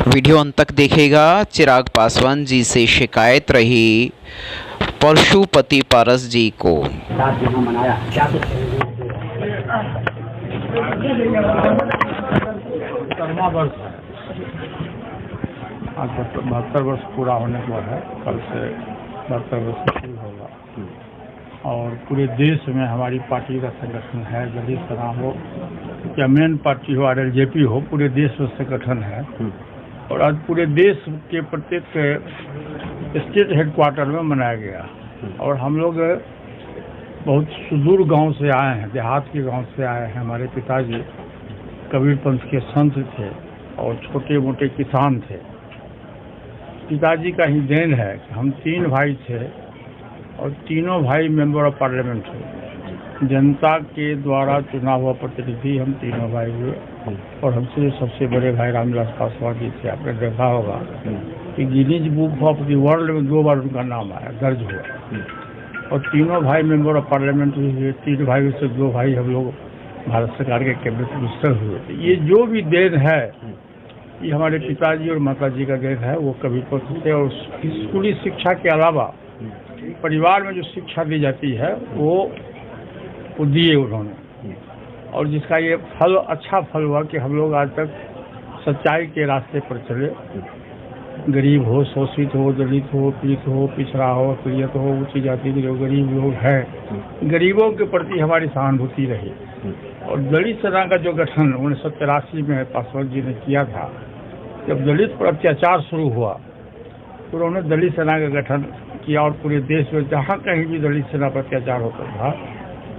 Video अंत तक देखिएगा। चिराग पासवान जी से शिकायत रही पशुपति पारस जी को। मनाया क्या वर्ष आज 72 वर्ष पूरा होने को है। कल से 72 वर्ष शुरू होगा और पूरे देश में हमारी पार्टी का संगठन है। दलित सेना हो या मेन पार्टी हो, RLJP हो, पूरे देश में संगठन है। और आज पूरे देश के प्रत्येक स्टेट हेडक्वार्टर में मनाया गया। और हम लोग बहुत सुदूर गांव से आए हैं, देहात के गांव से आए हैं। हमारे पिताजी कबीर पंथ के संत थे और छोटे मोटे किसान थे। पिताजी का ही देन है कि हम 3 भाई थे और तीनों भाई मेंबर ऑफ पार्लियामेंट थे। जनता के द्वारा चुना हुआ प्रतिनिधि हम तीनों भाई हुए। और हमसे सबसे बड़े भाई रामविलास पासवान जी थे। आपने देखा होगा कि Guinness book of the world में 2 बार उनका नाम आया, दर्ज हुआ। और तीनों भाई मेंबर ऑफ पार्लियामेंट हुए। 3 भाई से 2 भाई हम लोग भारत सरकार के कैबिनेट मिनिस्टर हुए थे। ये जो भी देन है ये हमारे पिताजी और माताजी का देन है। वो कभी थे और स्कूली शिक्षा के अलावा परिवार में जो शिक्षा दी जाती है वो दिए उन्होंने। और जिसका ये फल, अच्छा फल हुआ कि हम लोग आज तक सच्चाई के रास्ते पर चले। गरीब हो, शोषित हो, दलित हो, पीड़ित हो, पिछड़ा हो, पीड़ित हो, ऊंची जाति के जो गरीब लोग हैं, गरीबों के प्रति हमारी सहानुभूति रही। और दलित सेना का जो गठन 1983 में पासवान जी ने किया था, जब दलित पर अत्याचार शुरू हुआ तो उन्होंने दलित सेना का गठन किया। और पूरे देश में जहाँ कहीं भी दलित सेना पर अत्याचार होता था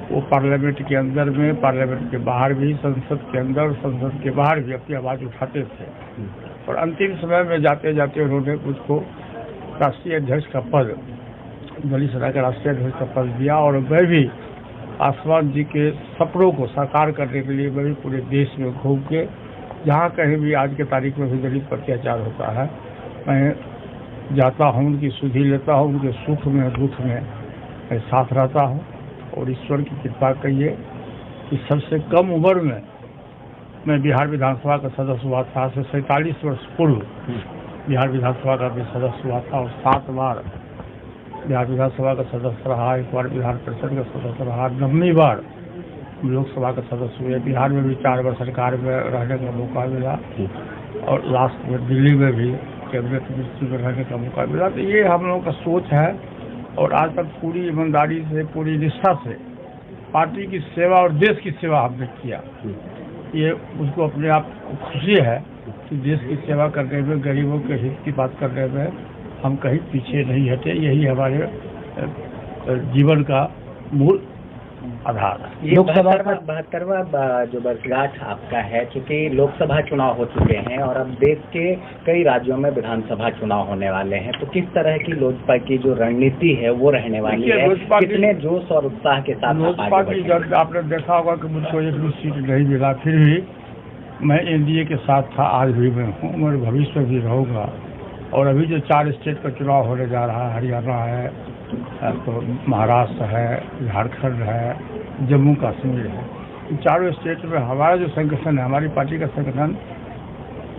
वो पार्लियामेंट के अंदर में, पार्लियामेंट के बाहर भी, संसद के अंदर, संसद के बाहर भी अपनी आवाज़ उठाते थे। और अंतिम समय में जाते जाते उन्होंने मुझको राष्ट्रीय अध्यक्ष का पद, दलित सेना का राष्ट्रीय अध्यक्ष का पद दिया। और मैं भी पासवान जी के सपनों को साकार करने के लिए मैं भी पूरे देश में घूम के जहाँ कहीं भी आज के तारीख में भी दलित पर अत्याचार होता है मैं जाता हूँ, उनकी सुधि लेता हूँ, उनके सुख में दुख में मैं साथ रहता हूँ। और ईश्वर की कृपा कहिए कि सबसे कम उम्र में मैं बिहार विधानसभा का सदस्य हुआ था। से 47 वर्ष पूर्व बिहार विधानसभा का भी सदस्य हुआ था। और 7 बार बिहार विधानसभा का सदस्य रहा, 1 बार विधान परिषद का सदस्य रहा, 9वीं बार लोकसभा का सदस्य हुए। बिहार में भी 4 बार सरकार में रहने का मौका मिला और लास्ट में दिल्ली में भी कैबिनेट मिनिस्ट्री में रहने का मौका मिला। तो ये हम लोगों का सोच है। और आज तक पूरी ईमानदारी से, पूरी निष्ठा से पार्टी की सेवा और देश की सेवा हमने किया। ये उसको अपने आप को खुशी है कि देश की सेवा करने में, गरीबों के हित की बात करने में हम कहीं पीछे नहीं हटे। यही हमारे जीवन का मूल आधार है। लोकसभा 72वां जो वर्षगांठ आपका है, क्योंकि लोकसभा चुनाव हो चुके हैं और अब देश के कई राज्यों में विधानसभा चुनाव होने वाले हैं, तो किस तरह की लोजपा की जो रणनीति है वो रहने वाली है? कितने जोश और उत्साह के साथ लोजपा की? आपने देखा होगा कि मुझको एक भी सीट नहीं मिला, फिर भी मैं NDA के साथ था, आज भी मैं हूँ, मैं भविष्य में भी रहूँगा। और अभी जो 4 स्टेट का चुनाव होने जा रहा है, हरियाणा है, तो महाराष्ट्र है, झारखंड है, जम्मू कश्मीर है, इन चारों स्टेट में हमारा जो संगठन है, हमारी पार्टी का संगठन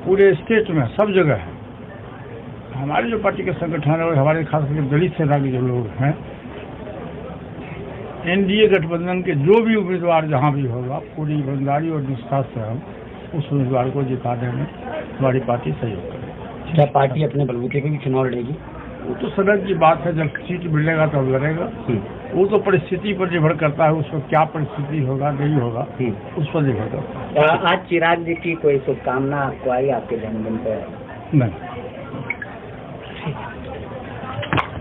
पूरे स्टेट में सब जगह है। हमारी जो पार्टी का संगठन है और हमारे खास करके दलित सेना के जो लोग हैं, NDA गठबंधन के जो भी उम्मीदवार जहाँ भी होगा, पूरी ईमानदारी और निष्ठा से हम उस उम्मीदवार को जिताने में हमारी पार्टी सहयोग करेगी। क्या पार्टी अपने बलबूते पे भी चुनाव लड़ेगी? वो तो समय की बात है, जब सीट मिलेगा तब लड़ेगा। वो तो परिस्थिति पर निर्भर करता है, उसको क्या परिस्थिति होगा, नहीं होगा, उस पर निर्भर करता है। आज चिराग जी की कोई शुभकामना आपको आई आपके जन्मदिन पर? नहीं।